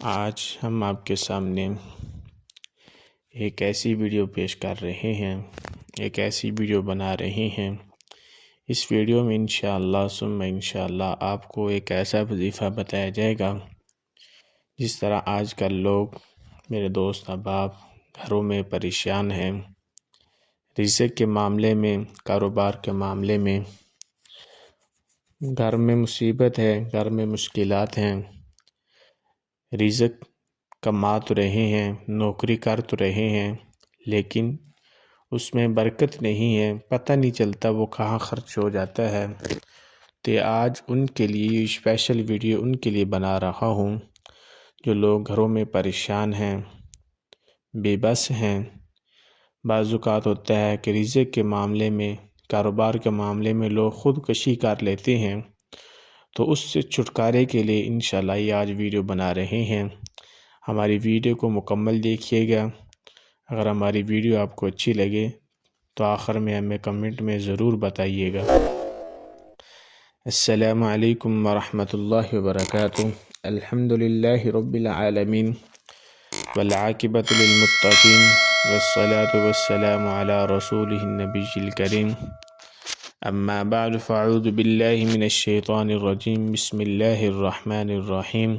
آج ہم آپ کے سامنے ایک ایسی ویڈیو پیش کر رہے ہیں، ایک ایسی ویڈیو بنا رہے ہیں۔ اس ویڈیو میں انشاءاللہ ثم انشاءاللہ آپ کو ایک ایسا وظیفہ بتایا جائے گا جس طرح آج کل لوگ، میرے دوست احباب، گھروں میں پریشان ہیں، رزق کے معاملے میں، کاروبار کے معاملے میں، گھر میں مصیبت ہے، گھر میں مشکلات ہیں، رزق کما تو رہے ہیں، نوکری کر تو رہے ہیں، لیکن اس میں برکت نہیں ہے، پتہ نہیں چلتا وہ کہاں خرچ ہو جاتا ہے۔ تو آج ان کے لیے اسپیشل ویڈیو ان کے لیے بنا رہا ہوں جو لوگ گھروں میں پریشان ہیں، بے بس ہیں۔ بعض اوقات ہوتا ہے کہ رزق کے معاملے میں، کاروبار کے معاملے میں لوگ خودکشی کر لیتے ہیں، تو اس سے چھٹکارے کے لیے انشاءاللہ یہ آج ویڈیو بنا رہے ہیں۔ ہماری ویڈیو کو مکمل دیکھیے گا۔ اگر ہماری ویڈیو آپ کو اچھی لگے تو آخر میں ہمیں کمنٹ میں ضرور بتائیے گا۔ السلام علیکم ورحمۃ اللہ وبرکاتہ۔ الحمدللہ رب العالمین والعاقبۃ للمتقین والصلاة والسلام علی رسولہ النبی الکریم۔ اما بعد فاعوذ باللہ من الشیطان الرجیم، بسم اللہ الرحمن الرحیم۔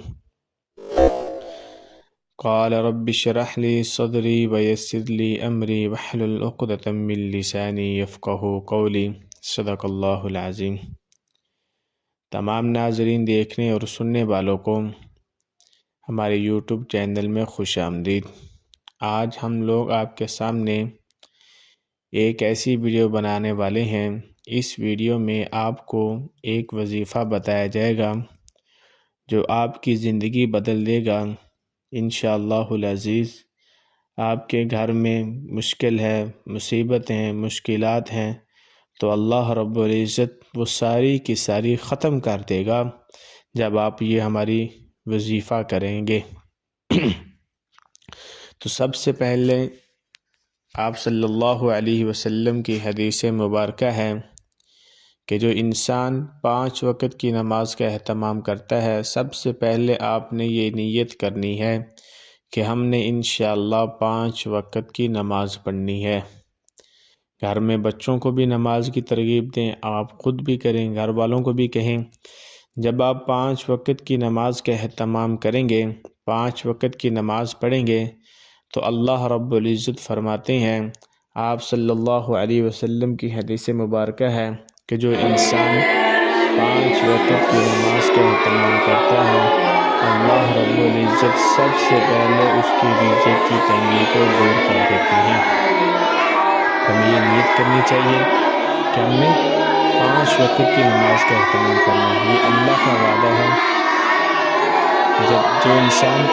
قال رب اشرح لي صدری ویسر لي امری واحلل عقدۃ من لسانی یفقہوا قولی، صدق اللہ العظیم۔ تمام ناظرین، دیکھنے اور سننے والوں کو ہمارے یوٹیوب چینل میں خوش آمدید۔ آج ہم لوگ آپ کے سامنے ایک ایسی ویڈیو بنانے والے ہیں۔ اس ویڈیو میں آپ کو ایک وظیفہ بتایا جائے گا جو آپ کی زندگی بدل دے گا انشاءاللہ العزیز۔ آپ کے گھر میں مشکل ہے، مصیبت ہیں، مشکلات ہیں، تو اللہ رب العزت وہ ساری کی ساری ختم کر دے گا جب آپ یہ ہماری وظیفہ کریں گے۔ تو سب سے پہلے آپ صلی اللہ علیہ وسلم کی حدیث مبارکہ ہے کہ جو انسان 5 وقت کی نماز کا اہتمام کرتا ہے، سب سے پہلے آپ نے یہ نیت کرنی ہے کہ ہم نے انشاءاللہ 5 وقت کی نماز پڑھنی ہے۔ گھر میں بچوں کو بھی نماز کی ترغیب دیں، آپ خود بھی کریں، گھر والوں کو بھی کہیں۔ جب آپ 5 وقت کی نماز کا اہتمام کریں گے، 5 وقت کی نماز پڑھیں گے، تو اللہ رب العزت فرماتے ہیں، آپ صلی اللہ علیہ وسلم کی حدیث مبارکہ ہے کہ جو انسان 5 وقت کی نماز کا اہتمام کرتا ہے، اللہ رب العزت سب سے پہلے اس کی رزق کی تنگی کو دور کر دیتے ہیں۔ ہمیں یہ نیت کرنی چاہیے کہ ہم نے 5 وقت کی نماز کا اہتمام کرنا ہے۔ یہ اللہ کا وعدہ ہے۔ جو انسان،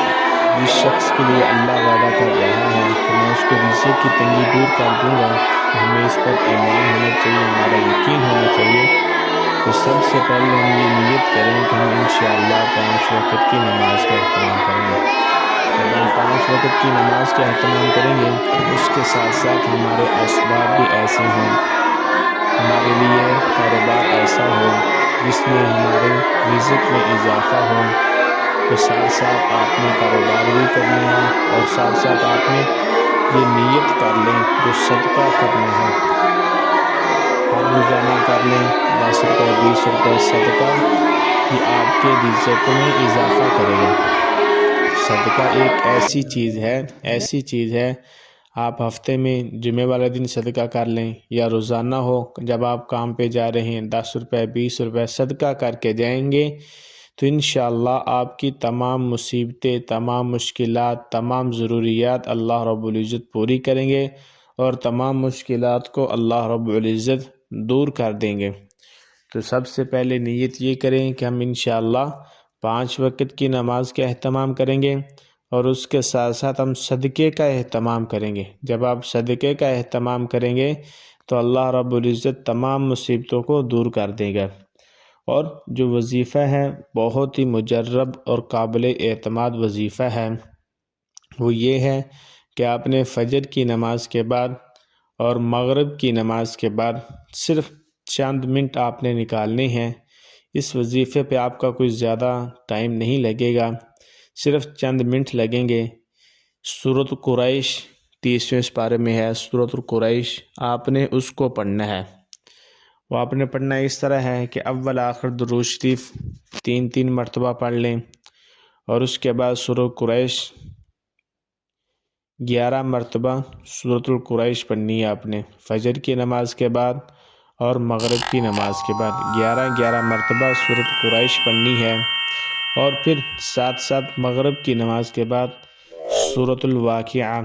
جس شخص کے لیے اللہ وعدہ کر رہا ہے کہ میں اس کے رزق کی تنگی دور کر دوں گا، تو ہمیں اس پر ایمان ہونا چاہیے، ہمارا یقین ہونا چاہیے۔ تو سب سے پہلے ہم یہ نیت کریں کہ ہم انشاءاللہ 5 وقت کی نماز کا اہتمام کریں گے۔ جب ہم 5 وقت کی نماز کا اہتمام کریں گے، اس کے ساتھ ساتھ ہمارے اسباب بھی ایسے ہوں، ہمارے لیے کاروبار ایسا ہو جس میں ہمارے رزق میں اضافہ ہو، تو ساتھ ساتھ آپ نے کاروبار بھی کرنا ہے اور ساتھ ساتھ آپ نے یہ نیت کر لیں جو صدقہ کرنا ہے، ہر روزانہ کر لیں 10 روپے 20 روپے صدقہ، یہ آپ کے رزق میں اضافہ کرے گا۔ صدقہ ایک ایسی چیز ہے، آپ ہفتے میں جمعے والے دن صدقہ کر لیں یا روزانہ ہو، جب آپ کام پہ جا رہے ہیں 10 روپے 20 روپے صدقہ کر کے جائیں گے، تو انشاءاللہ آپ کی تمام مصیبتیں، تمام مشکلات، تمام ضروریات اللہ رب العزت پوری کریں گے اور تمام مشکلات کو اللہ رب العزت دور کر دیں گے۔ تو سب سے پہلے نیت یہ کریں کہ ہم انشاءاللہ 5 وقت کی نماز کا اہتمام کریں گے اور اس کے ساتھ ساتھ ہم صدقے کا اہتمام کریں گے۔ جب آپ صدقے کا اہتمام کریں گے تو اللہ رب العزت تمام مصیبتوں کو دور کر دے گا۔ اور جو وظیفہ ہے بہت ہی مجرب اور قابل اعتماد وظیفہ ہے، وہ یہ ہے کہ آپ نے فجر کی نماز کے بعد اور مغرب کی نماز کے بعد صرف چند منٹ آپ نے نکالنے ہیں۔ اس وظیفے پہ آپ کا کوئی زیادہ ٹائم نہیں لگے گا، صرف چند منٹ لگیں گے۔ سورۃ قریش 30ویں سپارے میں ہے، سورۃ القریش، آپ نے اس کو پڑھنا ہے۔ وہ آپ نے پڑھنا اس طرح ہے کہ اول آخر درود شریف 3 مرتبہ پڑھ لیں، اور اس کے بعد سورۃ قریش 11 مرتبہ سورۃ القریش پڑھنی ہے آپ نے، فجر کی نماز کے بعد اور مغرب کی نماز کے بعد 11 مرتبہ سورۃ قریش پڑھنی ہے، اور پھر ساتھ ساتھ مغرب کی نماز کے بعد سورۃ الواقعہ۔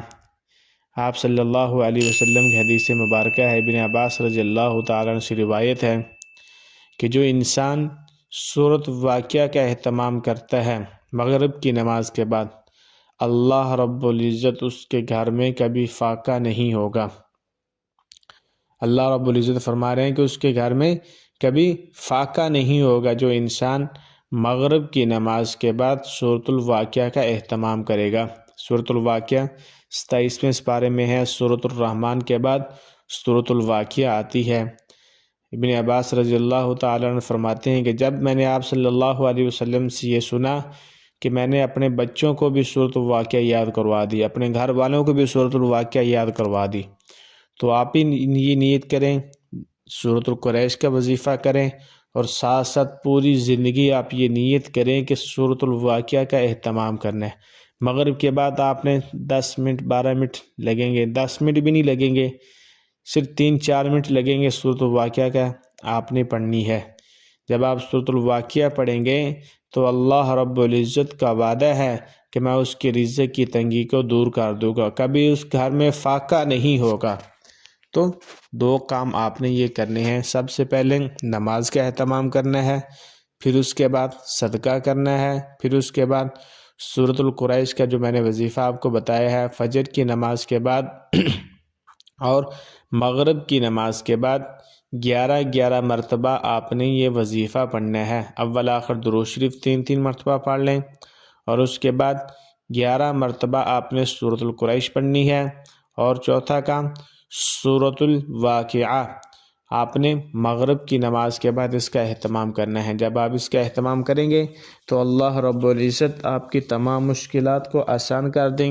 آپ صلی اللہ علیہ وسلم کی حدیث مبارکہ ہے، ابن عباس رضی اللہ تعالیٰ عنہ سے روایت ہے کہ جو انسان سورۃ واقعہ کا اہتمام کرتا ہے مغرب کی نماز کے بعد، اللہ رب العزت اس کے گھر میں کبھی فاقہ نہیں ہوگا۔ اللہ رب العزت فرما رہے ہیں کہ اس کے گھر میں کبھی فاقہ نہیں ہوگا جو انسان مغرب کی نماز کے بعد سورۃ الواقعہ کا اہتمام کرے گا۔ سورۃ الواقعہ 27ویں سپارے میں ہے، سورۃ الرحمن کے بعد سورۃ الواقعہ آتی ہے۔ ابن عباس رضی اللہ تعالیٰ عنہ فرماتے ہیں کہ جب میں نے آپ صلی اللہ علیہ وسلم سے یہ سنا کہ میں نے اپنے بچوں کو بھی سورۃ الواقعہ یاد کروا دی، اپنے گھر والوں کو بھی سورۃ الواقعہ یاد کروا دی، تو آپ ہی یہ نیت کریں، سورۃ القریش کا وظیفہ کریں، اور ساتھ ساتھ پوری زندگی آپ یہ نیت کریں کہ سورۃ الواقعہ کا اہتمام کرنا ہے۔ مغرب کے بعد آپ نے 10 منٹ 12 منٹ لگیں گے، 10 منٹ بھی نہیں لگیں گے، صرف 3-4 منٹ لگیں گے، سورۃ الواقعہ کا آپ نے پڑھنی ہے۔ جب آپ سورۃ الواقعہ پڑھیں گے تو اللہ رب العزت کا وعدہ ہے کہ میں اس کے رزق کی تنگی کو دور کر دوں گا، کبھی اس گھر میں فاقہ نہیں ہوگا۔ تو 2 کام آپ نے یہ کرنے ہیں، سب سے پہلے نماز کا اہتمام کرنا ہے، پھر اس کے بعد صدقہ کرنا ہے، پھر اس کے بعد سورۃ القریش کا جو میں نے وظیفہ آپ کو بتایا ہے فجر کی نماز کے بعد اور مغرب کی نماز کے بعد 11 مرتبہ آپ نے یہ وظیفہ پڑھنا ہے۔ اول آخر درود شریف 3 مرتبہ پڑھ لیں، اور اس کے بعد 11 مرتبہ آپ نے سورۃ القریش پڑھنی ہے، اور چوتھا کام سورۃ الواقعہ آپ نے مغرب کی نماز کے بعد اس کا اہتمام کرنا ہے۔ جب آپ اس کا اہتمام کریں گے تو اللہ رب العزت آپ کی تمام مشکلات کو آسان کر دیں گے۔